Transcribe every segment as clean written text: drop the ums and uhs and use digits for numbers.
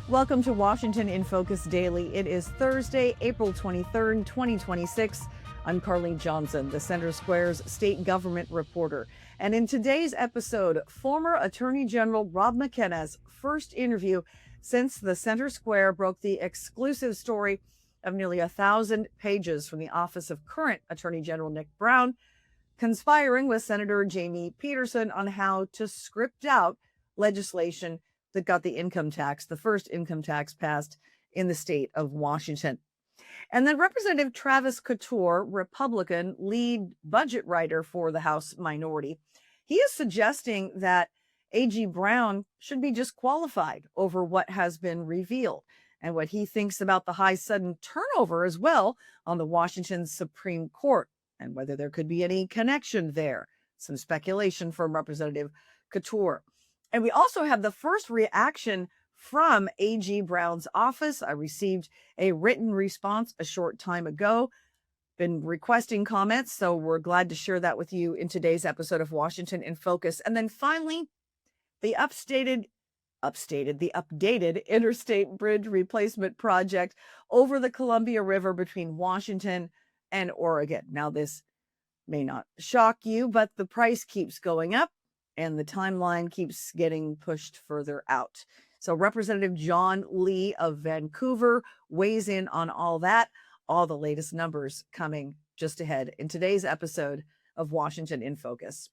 Welcome to Washington in Focus Daily. It is Thursday, April 23rd, 2026. I'm Carly Johnson, the Center Square's state government reporter. And in today's episode, former Attorney General Rob McKenna's first interview since the Center Square broke the exclusive story of nearly 1,000 pages from the office of current Attorney General Nick Brown, conspiring with Senator Jamie Peterson on how to script out legislation that got the first income tax passed in the state of Washington. And then Representative Travis Couture, Republican lead budget writer for the House minority, he is suggesting that A.G. Brown should be disqualified over what has been revealed and what he thinks about the high sudden turnover as well on the Washington Supreme Court and whether there could be any connection there. Some speculation from Representative Couture. And we also have the first reaction from A.G. Brown's office. I received a written response a short time ago, been requesting comments, so we're glad to share that with you in today's episode of Washington in Focus. And then finally, the updated Interstate Bridge Replacement Project over the Columbia River between Washington and Oregon. Now, this may not shock you, but the price keeps going up and the timeline keeps getting pushed further out. So Representative John Lee of Vancouver weighs in on all that, all the latest numbers coming just ahead in today's episode of Washington in Focus.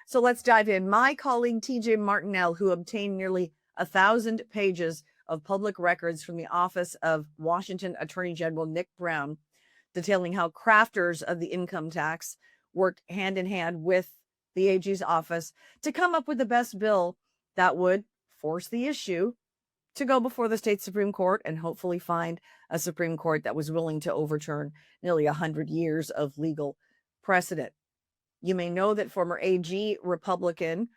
So let's dive in. My colleague TJ Martinell, who obtained nearly 1,000 pages of public records from the office of Washington Attorney General Nick Brown, detailing how crafters of the income tax worked hand in hand with the AG's office to come up with the best bill that would force the issue to go before the state Supreme Court and hopefully find a Supreme Court that was willing to overturn nearly 100 years of legal precedent. You may know that former AG Republican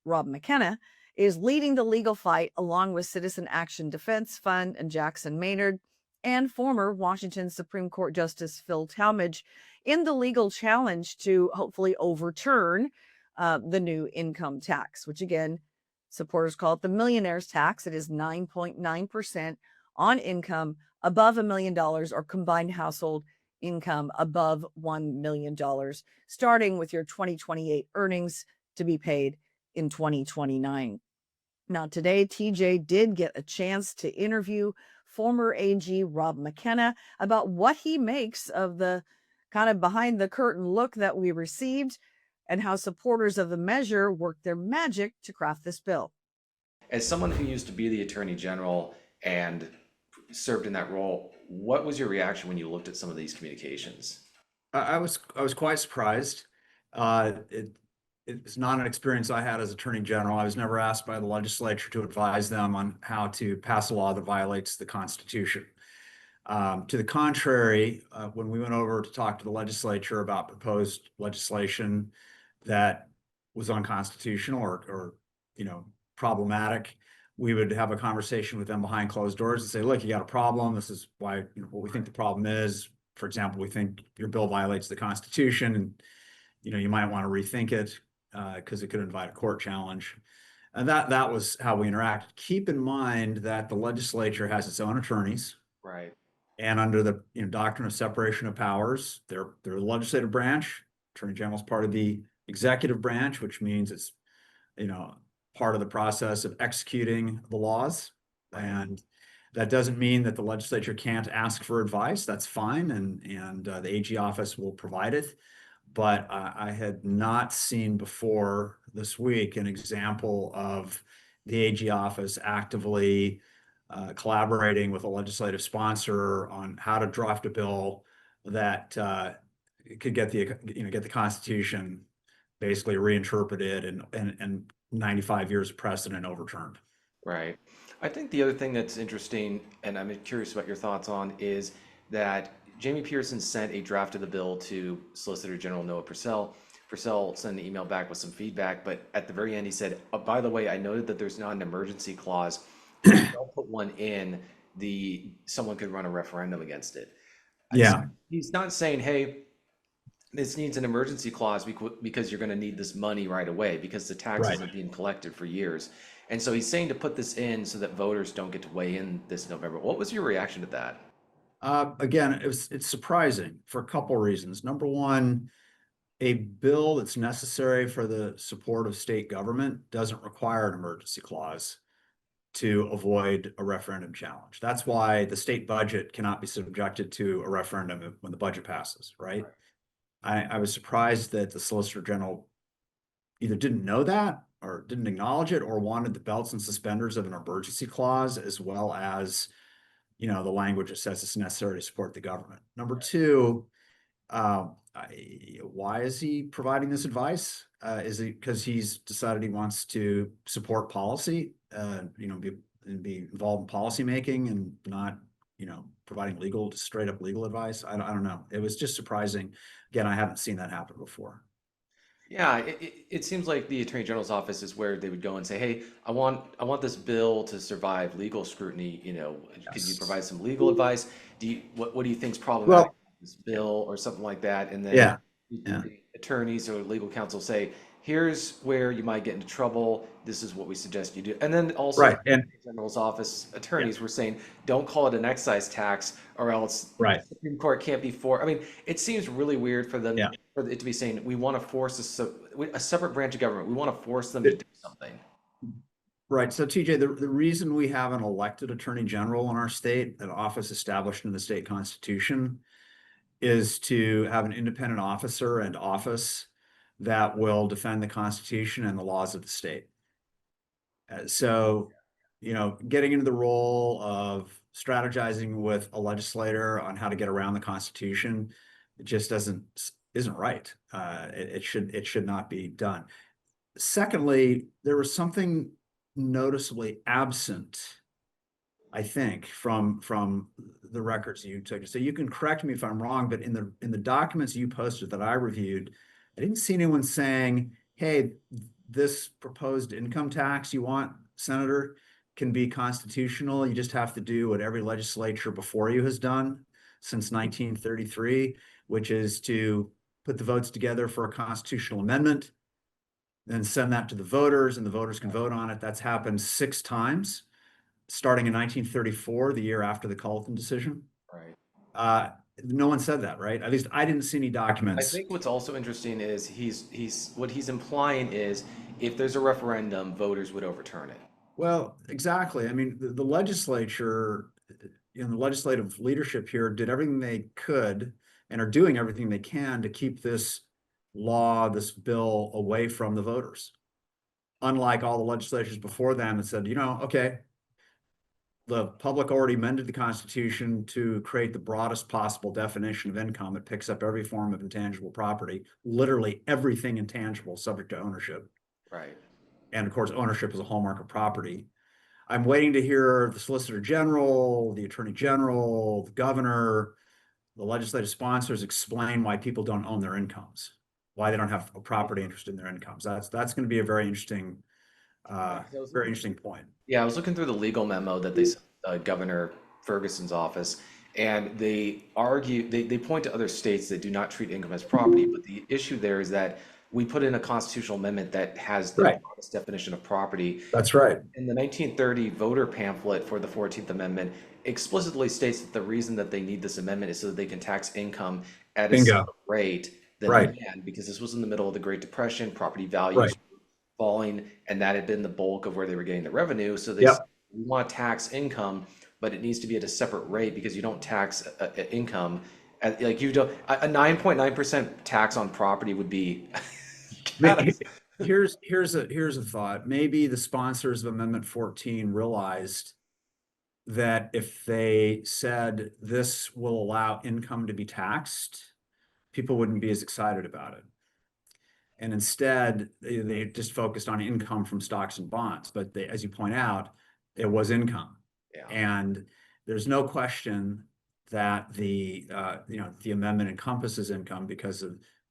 Rob McKenna is leading the legal fight along with Citizen Action Defense Fund and Jackson Maynard and former Washington Supreme Court Justice Phil Talmadge in the legal challenge to hopefully overturn the new income tax, which again, supporters call it the millionaire's tax. It is 9.9% on income above $1 million or combined household income above $1 million, starting with your 2028 earnings to be paid in 2029. Now, today, TJ did get a chance to interview former AG Rob McKenna about what he makes of the kind of behind the curtain look that we received and how supporters of the measure worked their magic to craft this bill. As someone who used to be the Attorney General and served in that role, what was your reaction when you looked at some of these communications? I was quite surprised. It's not an experience I had as Attorney General. I was never asked by the legislature to advise them on how to pass a law that violates the Constitution. To the contrary, when we went over to talk to the legislature about proposed legislation that was unconstitutional or problematic, we would have a conversation with them behind closed doors and say, look, you got a problem. This is why, what we think the problem is. For example, we think your bill violates the Constitution and, you might want to rethink it because it could invite a court challenge. And that was how we interacted. Keep in mind that the legislature has its own attorneys. Right. And under the doctrine of separation of powers, they're the legislative branch. Attorney General is part of the executive branch, which means it's, part of the process of executing the laws. And that doesn't mean that the legislature can't ask for advice. That's fine. And the AG office will provide it. But I had not seen before this week an example of the AG office actively collaborating with a legislative sponsor on how to draft a bill that could get the Constitution basically reinterpreted and 95 years of precedent overturned. Right. I think the other thing that's interesting, and I'm curious about your thoughts on, is that Jamie Pearson sent a draft of the bill to Solicitor General Noah Purcell. Purcell sent an email back with some feedback, but at the very end he said, oh, by the way, I noted that there's not an emergency clause. If don't put one in, someone could run a referendum against it. Yeah. He's not saying, hey, this needs an emergency clause because you're going to need this money right away because the taxes Right. are being collected for years. And so he's saying to put this in so that voters don't get to weigh in this November. What was your reaction to that? Again, it's surprising for a couple reasons. Number one, a bill that's necessary for the support of state government doesn't require an emergency clause to avoid a referendum challenge. That's why the state budget cannot be subjected to a referendum when the budget passes, right? I was surprised that the Solicitor General either didn't know that or didn't acknowledge it or wanted the belts and suspenders of an emergency clause as well as, the language that says it's necessary to support the government. Number two, why is he providing this advice? Is it because he's decided he wants to support policy, be involved in policy making and not, providing straight up legal advice? I don't know. It was just surprising. Again, I haven't seen that happen before. Yeah, it seems like the Attorney General's office is where they would go and say, "Hey, I want this bill to survive legal scrutiny. Could you Yes. provide some legal advice? What do you think's problematic Well, about this bill or something like that?" And then yeah, yeah, the attorneys or legal counsel say, "Here's where you might get into trouble. This is what we suggest you do." And then also, the right. And Attorney General's office yeah, attorneys were saying, "Don't call it an excise tax, or else the right. Supreme Court can't be for." I mean, it seems really weird for them Yeah. for it to be saying we want to force a separate branch of government. We want to force them to do something. Right. So TJ, the reason we have an elected attorney general in our state, an office established in the state constitution, is to have an independent officer and office that will defend the Constitution and the laws of the state. So, getting into the role of strategizing with a legislator on how to get around the Constitution, it just isn't right. It should not be done. Secondly, there was something noticeably absent, I think, from the records you took. So you can correct me if I'm wrong, but in the documents you posted that I reviewed, I didn't see anyone saying, "Hey, this proposed income tax you want, Senator, can be constitutional. You just have to do what every legislature before you has done since 1933, which is to put the votes together for a constitutional amendment, then send that to the voters, and the voters can vote on it." That's happened 6 times, starting in 1934, the year after the Colton decision. Right. No one said that, right? At least I didn't see any I documents. think what's also interesting is what he's implying is if there's a referendum, voters would overturn it. Well, exactly. I mean, the legislature and the legislative leadership here did everything they could and are doing everything they can to keep this this bill away from the voters. Unlike all the legislatures before them that said, okay, the public already amended the Constitution to create the broadest possible definition of income. It picks up every form of intangible property, literally everything intangible subject to ownership. Right. And of course, ownership is a hallmark of property. I'm waiting to hear the Solicitor General, the Attorney General, the Governor, the legislative sponsors explain why people don't own their incomes, why they don't have a property interest in their incomes. That's going to be a very interesting point. Yeah, I was looking through the legal memo that they sent Governor Ferguson's office, and they point to other states that do not treat income as property, but the issue there is that we put in a constitutional amendment that has the Right. broadest definition of property. That's right. In the 1930 voter pamphlet for the 14th Amendment explicitly states that the reason that they need this amendment is so that they can tax income at a Bingo. separate rate than Right. land, because this was in the middle of the Great Depression, property values Right. were falling, and that had been the bulk of where they were getting the revenue. So they Yep. said, we want to tax income, but it needs to be at a separate rate because you don't tax income at, like you don't a 9.9% tax on property would be. Here's a thought. Maybe the sponsors of Amendment 14 realized that if they said this will allow income to be taxed, people wouldn't be as excited about it. And instead, they just focused on income from stocks and bonds. But as you point out, it was income. Yeah. And there's no question that the amendment encompasses income because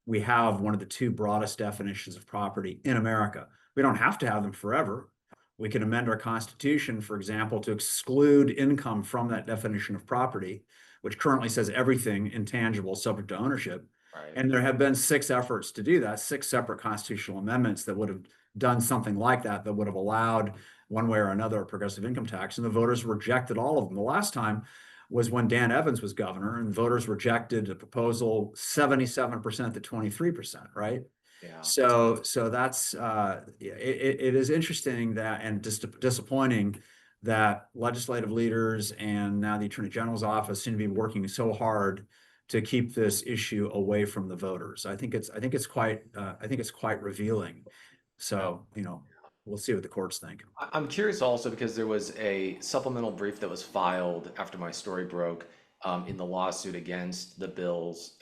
we have one of the two broadest definitions of property in America. We don't have to have them forever. We can amend our Constitution, for example, to exclude income from that definition of property, which currently says everything intangible subject to ownership. Right. And there have been six efforts to do that, six separate constitutional amendments that would have done something like that, that would have allowed one way or another a progressive income tax. And the voters rejected all of them. The last time was when Dan Evans was governor, and voters rejected a proposal 77% to 23%, right? Yeah. So that's it is interesting that, and disappointing that legislative leaders and now the Attorney General's office seem to be working so hard to keep this issue away from the voters. I think it's quite revealing. So, we'll see what the courts think. I'm curious also because there was a supplemental brief that was filed after my story broke in the lawsuit against the bills.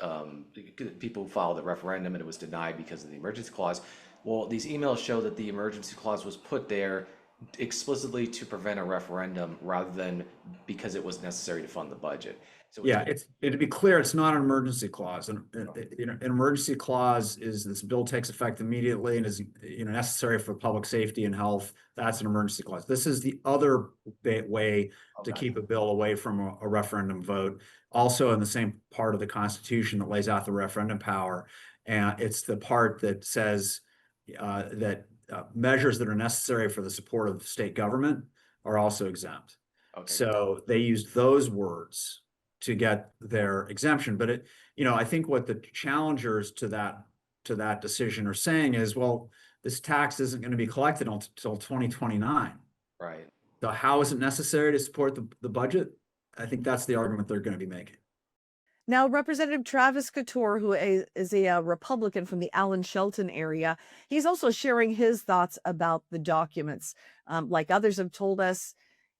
People who filed the referendum and it was denied because of the emergency clause. Well, these emails show that the emergency clause was put there explicitly to prevent a referendum rather than because it was necessary to fund the budget. So Yeah, to be clear, it's not an emergency clause. An emergency clause is this bill takes effect immediately and is necessary for public safety and health. That's an emergency clause. This is the other way to okay. keep a bill away from a referendum vote. Also in the same part of the Constitution that lays out the referendum power. And it's the part that says that measures that are necessary for the support of the state government are also exempt. Okay. So they used those words to get their exemption. But I think what the challengers to that decision are saying is, well, this tax isn't going to be collected until 2029. Right. So how is it necessary to support the budget? I think that's the argument they're going to be making. Now, Representative Travis Couture, who is a Republican from the Allen Shelton area, he's also sharing his thoughts about the documents. Like others have told us,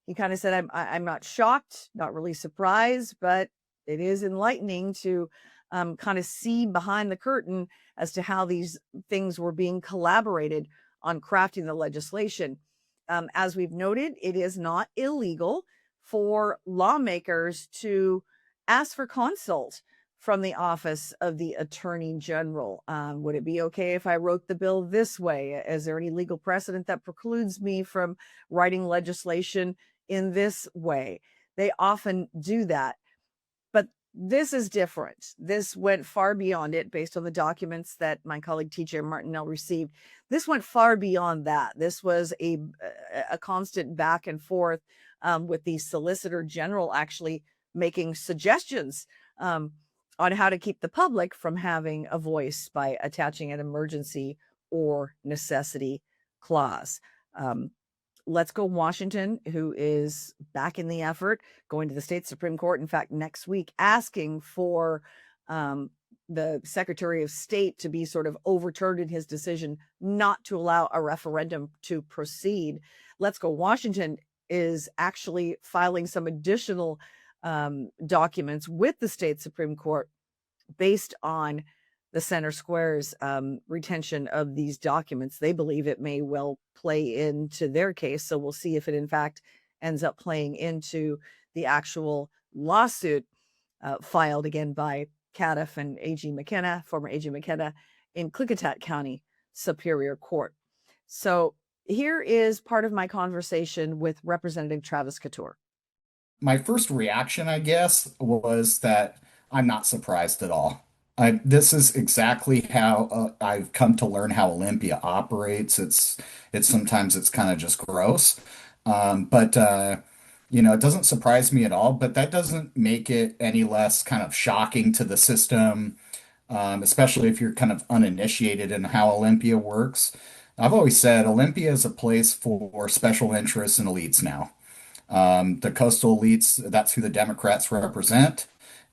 he kind of said, I'm not shocked, not really surprised, but it is enlightening to kind of see behind the curtain as to how these things were being collaborated on crafting the legislation. As we've noted, it is not illegal for lawmakers to ask for consult from the office of the Attorney General. Would it be okay if I wrote the bill this way? Is there any legal precedent that precludes me from writing legislation in this way? They often do that. But this is different. This went far beyond it based on the documents that my colleague TJ Martinell received. This went far beyond that. This was a constant back and forth with the Solicitor General actually making suggestions on how to keep the public from having a voice by attaching an emergency or necessity clause. Let's Go Washington, who is back in the effort, going to the state Supreme Court, in fact, next week, asking for the Secretary of State to be sort of overturned in his decision not to allow a referendum to proceed. Let's Go Washington is actually filing some additional documents with the state Supreme Court based on the Center Square's retention of these documents. They believe it may well play into their case. So we'll see if it in fact ends up playing into the actual lawsuit filed again by Cadiff and AG McKenna, former AG McKenna, in Klickitat County Superior Court. So here is part of my conversation with Representative Travis Couture. My first reaction, I guess, was that I'm not surprised at all. This is exactly how I've come to learn how Olympia operates. It's sometimes it's kind of just gross, but it doesn't surprise me at all. But that doesn't make it any less kind of shocking to the system, especially if you're kind of uninitiated in how Olympia works. I've always said Olympia is a place for special interests and elites now. The coastal elites, that's who the Democrats represent.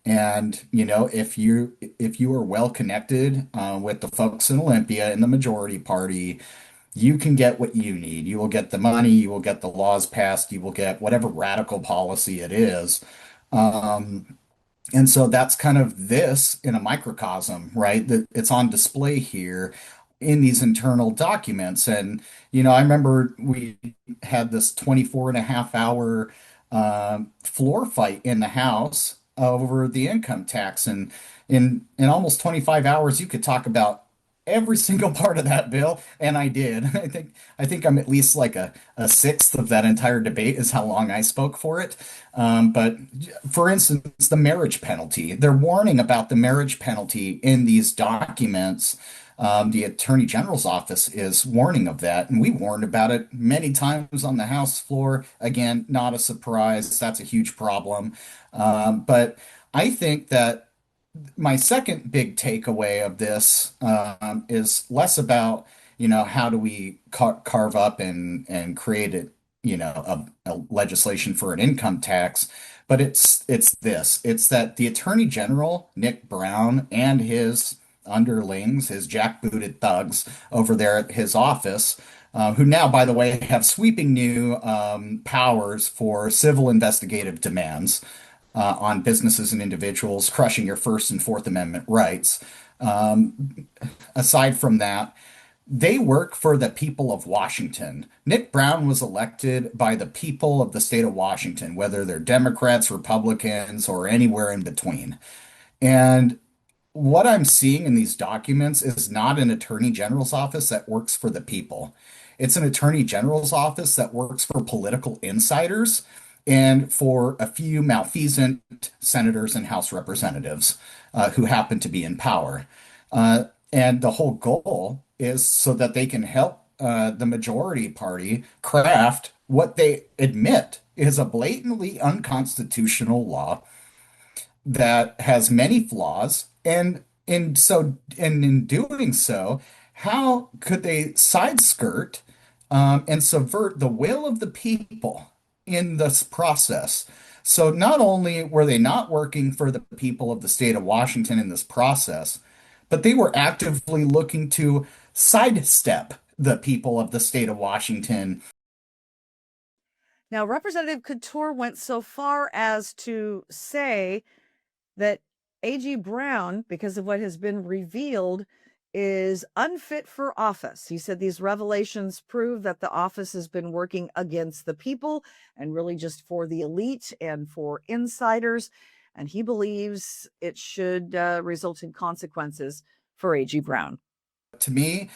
And, if you are well connected with the folks in Olympia in the majority party, you can get what you need. You will get the money, you will get the laws passed, you will get whatever radical policy it is. And so that's kind of this in a microcosm, right? That it's on display here in these internal documents. And, I remember we had this 24 and a half hour floor fight in the House over the income tax. And in almost 25 hours, you could talk about every single part of that bill, and I did. I think I'm at least like a sixth of that entire debate is how long I spoke for it. But for instance, the marriage penalty. They're warning about the marriage penalty in these documents. The Attorney General's office is warning of that, and we warned about it many times on the House floor. Again, not a surprise. That's a huge problem. But I think that my second big takeaway of this is less about, how do we carve up and create it, a legislation for an income tax, but it's that the Attorney General, Nick Brown, and his underlings, his jackbooted thugs over there at his office, who now, by the way, have sweeping new powers for civil investigative demands on businesses and individuals, crushing your First and Fourth Amendment rights. Aside from that, they work for the people of Washington. Nick Brown was elected by the people of the state of Washington, whether they're Democrats, Republicans, or anywhere in between. And what I'm seeing in these documents is not an attorney general's office that works for the people. It's an attorney general's office that works for political insiders and for a few malfeasant senators and House representatives who happen to be in power. And the whole goal is so that they can help the majority party craft what they admit is a blatantly unconstitutional law that has many flaws, and in doing so, how could they side skirt and subvert the will of the people in this process? So not only were they not working for the people of the state of Washington in this process, but they were actively looking to sidestep the people of the state of Washington. Now, Representative Couture went so far as to say that A.G. Brown, because of what has been revealed, is unfit for office. He said these revelations prove that the office has been working against the people and really just for the elite and for insiders. And he believes it should result in consequences for A.G. Brown. To me,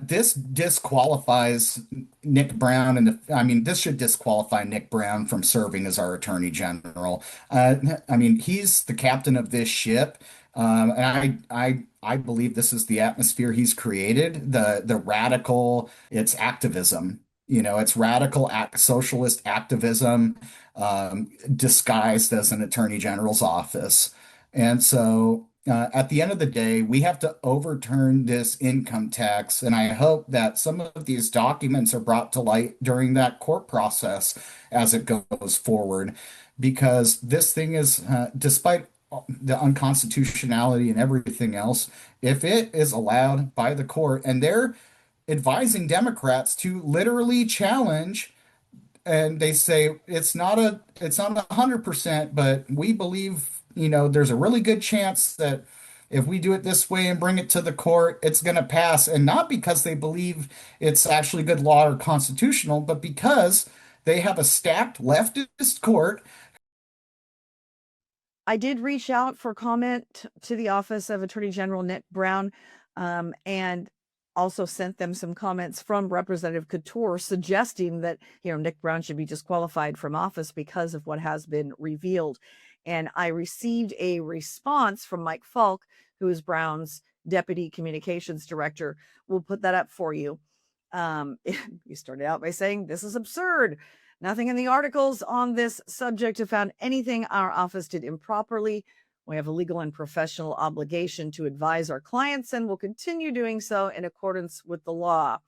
this disqualifies Nick Brown, this should disqualify Nick Brown from serving as our Attorney General. He's the captain of this ship, and I believe this is the atmosphere he's created. The radical, it's activism. It's radical socialist activism disguised as an Attorney General's office, and so. At the end of the day, we have to overturn this income tax, and I hope that some of these documents are brought to light during that court process as it goes forward, because this thing is, despite the unconstitutionality and everything else, if it is allowed by the court, and they're advising Democrats to literally challenge, and they say it's not 100%, but we believe there's a really good chance that if we do it this way and bring it to the court, it's going to pass. And not because they believe it's actually good law or constitutional, but because they have a stacked leftist court. I did reach out for comment to the office of Attorney General Nick Brown, and also sent them some comments from Representative Couture suggesting that, Nick Brown should be disqualified from office because of what has been revealed. And I received a response from Mike Falk, who is Brown's deputy communications director. We'll put that up for you. He started out by saying, "This is absurd. Nothing in the articles on this subject have found anything our office did improperly. We have a legal and professional obligation to advise our clients and will continue doing so in accordance with the law.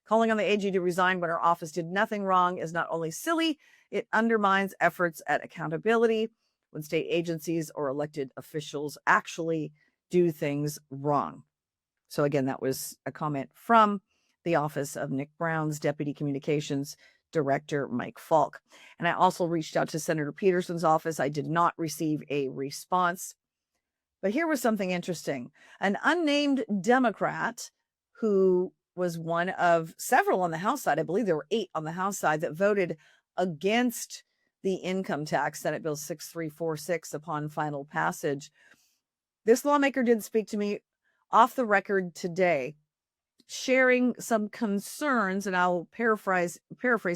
Calling on the AG to resign when our office did nothing wrong is not only silly, it undermines efforts at accountability when state agencies or elected officials actually do things wrong." So again, that was a comment from the office of Nick Brown's deputy communications director, Mike Falk. And I also reached out to Senator Peterson's office. I did not receive a response. But here was something interesting. An unnamed Democrat who was one of several on the House side, I believe there were 8 on the House side, that voted against the income tax, Senate Bill 6346, upon final passage. This lawmaker did speak to me off the record today, sharing some concerns, and I'll paraphrase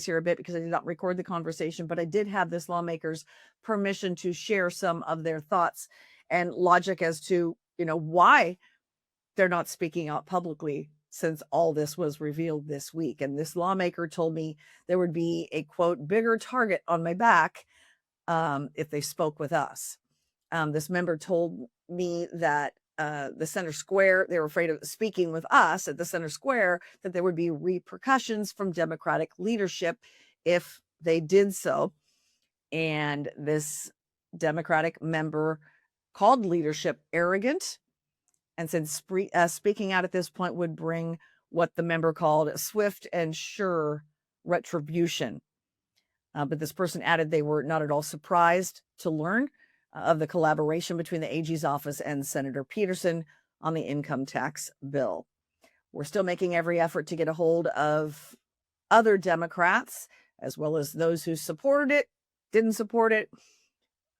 here a bit because I did not record the conversation, but I did have this lawmaker's permission to share some of their thoughts and logic as to, why they're not speaking out publicly since all this was revealed this week. And this lawmaker told me there would be a, quote, bigger target on my back if they spoke with us. This member told me that the center square, they were afraid of speaking with us at the center square, that there would be repercussions from Democratic leadership if they did so. And this Democratic member called leadership arrogant and said speaking out at this point would bring what the member called a swift and sure retribution. But this person added they were not at all surprised to learn of the collaboration between the AG's office and Senator Peterson on the income tax bill. We're still making every effort to get a hold of other Democrats, as well as those who supported it, didn't support it.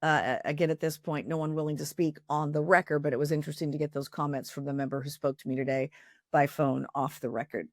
Again, at this point, no one willing to speak on the record, but it was interesting to get those comments from the member who spoke to me today by phone off the record.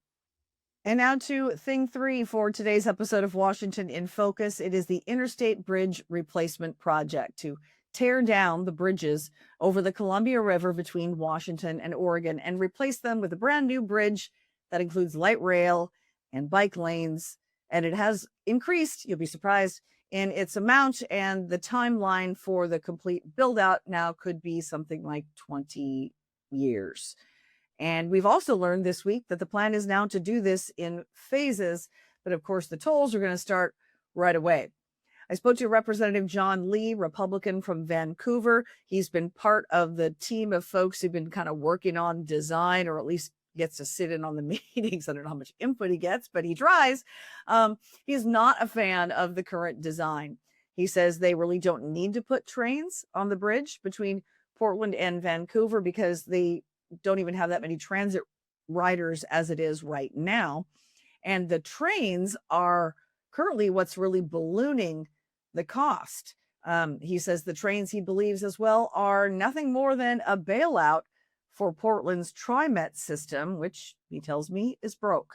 And now to thing 3 for today's episode of Washington in Focus. It is the Interstate Bridge Replacement Project to tear down the bridges over the Columbia River between Washington and Oregon and replace them with a brand new bridge that includes light rail and bike lanes. And it has increased, you'll be surprised, in its amount, and the timeline for the complete build out now could be something like 20 years. And we've also learned this week that the plan is now to do this in phases, but of course the tolls are going to start right away. I spoke to Representative John Lee, Republican from Vancouver. He's been part of the team of folks who've been kind of working on design, or at least gets to sit in on the meetings. I don't know how much input he gets, but he tries. He's not a fan of the current design. He says they really don't need to put trains on the bridge between Portland and Vancouver because they don't even have that many transit riders as it is right now. And the trains are currently what's really ballooning the cost. He says the trains, he believes as well, are nothing more than a bailout for Portland's TriMet system, which he tells me is broke.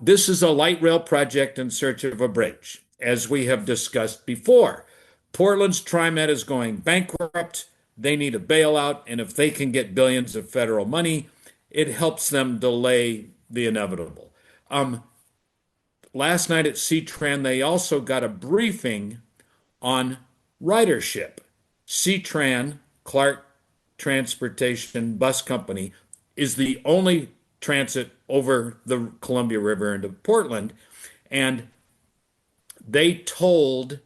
This is a light rail project in search of a bridge. As we have discussed before, Portland's TriMet is going bankrupt. They need a bailout, and if they can get billions of federal money, it helps them delay the inevitable. Last night at C-Tran, they also got a briefing on ridership. C-Tran, Clark Transportation Bus Company, is the only transit over the Columbia River into Portland, and they told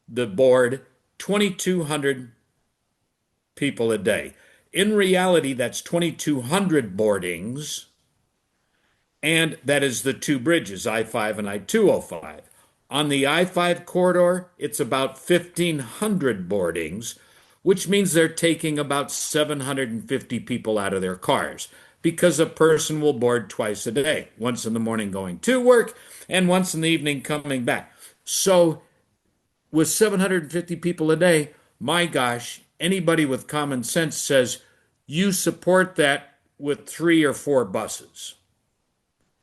the board 2,200 people a day. In reality, that's 2,200 boardings, and that is the two bridges, I-5 and I-205. On the I-5 corridor, it's about 1,500 boardings, which means they're taking about 750 people out of their cars because a person will board twice a day, once in the morning going to work and once in the evening coming back. So with 750 people a day, my gosh, anybody with common sense says you support that with 3 or 4 buses.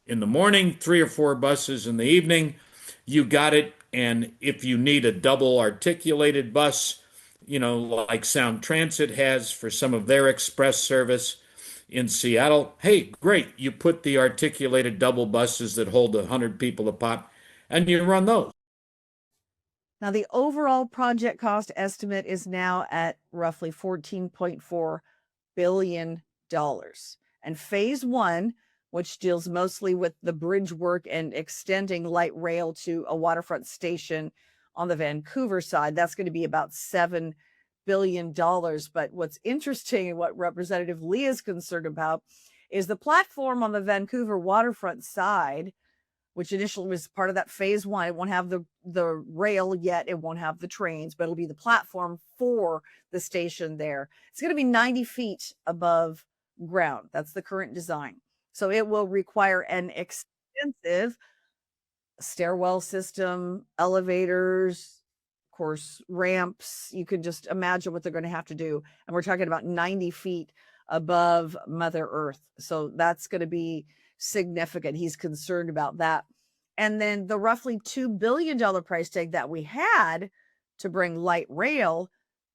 In the morning, 3 or 4 buses. In the evening, you got it. And if you need a double articulated bus, like Sound Transit has for some of their express service in Seattle, hey, great. You put the articulated double buses that hold 100 people a pop, and you run those. Now, the overall project cost estimate is now at roughly $14.4 billion. And phase 1, which deals mostly with the bridge work and extending light rail to a waterfront station on the Vancouver side, that's going to be about $7 billion. But what's interesting and what Representative Lee is concerned about is the platform on the Vancouver waterfront side, which initially was part of that phase 1. It won't have the rail yet. It won't have the trains, but it'll be the platform for the station there. It's going to be 90 feet above ground. That's the current design. So it will require an extensive stairwell system, elevators, of course, ramps. You can just imagine what they're going to have to do. And we're talking about 90 feet above Mother Earth. So that's going to be significant. He's concerned about that. And then the roughly $2 billion price tag that we had to bring light rail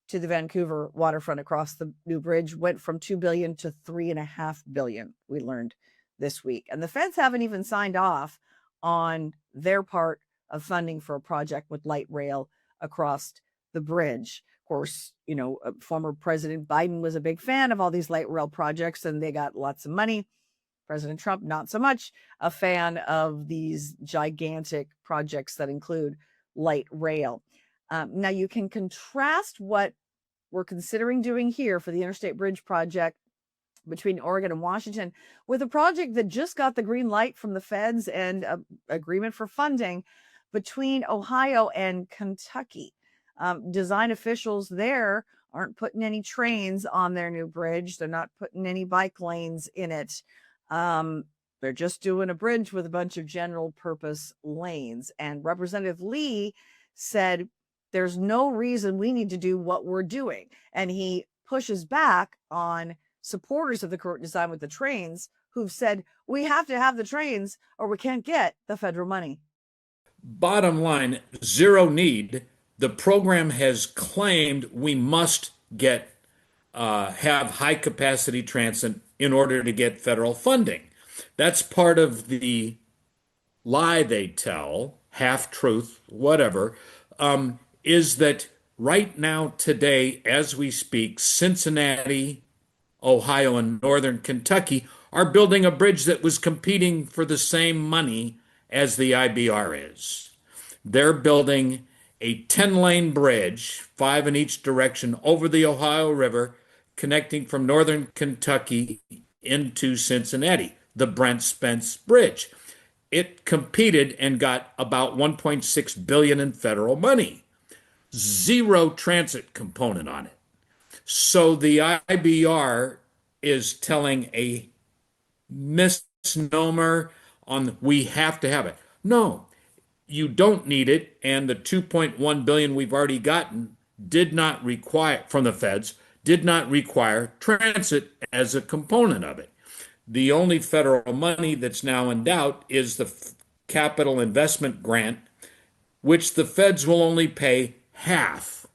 to the Vancouver waterfront across the new bridge went from $2 billion to $3.5 billion, we learned this week. And the feds haven't even signed off on their part of funding for a project with light rail across the bridge. Of course, former President Biden was a big fan of all these light rail projects, and they got lots of money. President Trump, not so much a fan of these gigantic projects that include light rail. Now, you can contrast what we're considering doing here for the Interstate Bridge project between Oregon and Washington with a project that just got the green light from the feds and an agreement for funding between Ohio and Kentucky. Design officials there aren't putting any trains on their new bridge. They're not putting any bike lanes in it. They're just doing a bridge with a bunch of general purpose lanes. And Representative Lee said, there's no reason we need to do what we're doing. And he pushes back on supporters of the current design with the trains who've said, we have to have the trains or we can't get the federal money. Bottom line, zero need. The program has claimed we must have high capacity transit in order to get federal funding. That's part of the lie they tell, half truth, whatever, is that right now, today, as we speak, Cincinnati, Ohio, and Northern Kentucky are building a bridge that was competing for the same money as the IBR is. They're building a 10-lane bridge, 5 in each direction, over the Ohio River, connecting from Northern Kentucky into Cincinnati, the Brent Spence Bridge. It competed and got about $1.6 billion in federal money. Zero transit component on it. So the IBR is telling a misnomer on we have to have it. No, you don't need it, and the $2.1 billion we've already gotten did not require, from the feds, did not require transit as a component of it. The only federal money that's now in doubt is the capital investment grant, which the feds will only pay half,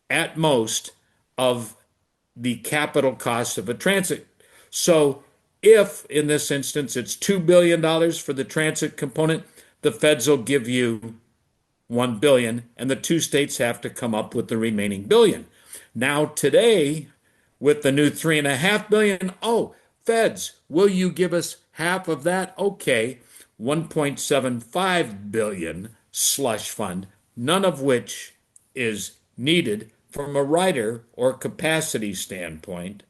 at most, of the capital cost of a transit. So if, in this instance, it's $2 billion for the transit component, the feds will give you $1 billion, and the two states have to come up with the remaining $1 billion. Now today, with the new $3.5 billion, feds, will you give us half of that? Okay, $1.75 billion slush fund, none of which is needed from a rider or capacity standpoint.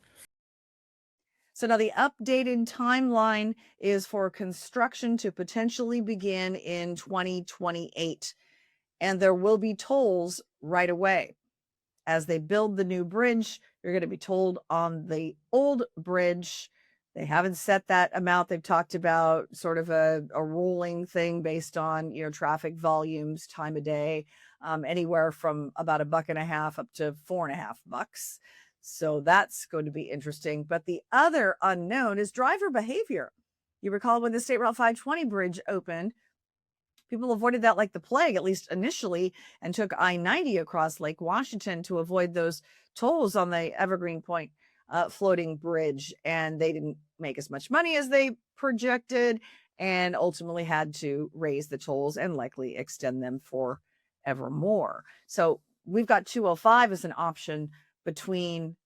So now the updated timeline is for construction to potentially begin in 2028, and there will be tolls right away. As they build the new bridge, you're going to be tolled on the old bridge. They haven't set that amount. They've talked about sort of a rolling thing based on, traffic volumes, time of day, anywhere from about $1.50 up to $4.50. So that's going to be interesting. But the other unknown is driver behavior. You recall when the State Route 520 bridge opened, people avoided that like the plague, at least initially, and took I-90 across Lake Washington to avoid those tolls on the Evergreen Point floating bridge. And they didn't make as much money as they projected and ultimately had to raise the tolls and likely extend them forevermore. So we've got 205 as an option between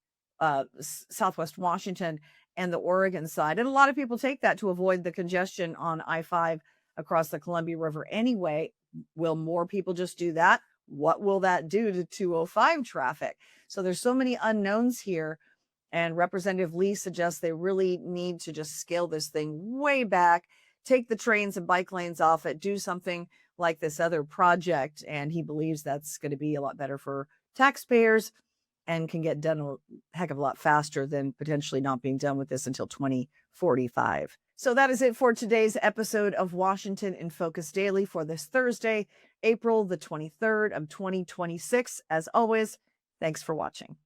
Southwest Washington and the Oregon side. And a lot of people take that to avoid the congestion on I-5 across the Columbia River anyway. Will more people just do that? What will that do to 205 traffic? So there's so many unknowns here. And Representative Lee suggests they really need to just scale this thing way back, take the trains and bike lanes off it, do something like this other project. And he believes that's going to be a lot better for taxpayers and can get done a heck of a lot faster than potentially not being done with this until 2045. So that is it for today's episode of Washington in Focus Daily for this Thursday, April the 23rd of 2026. As always, thanks for watching.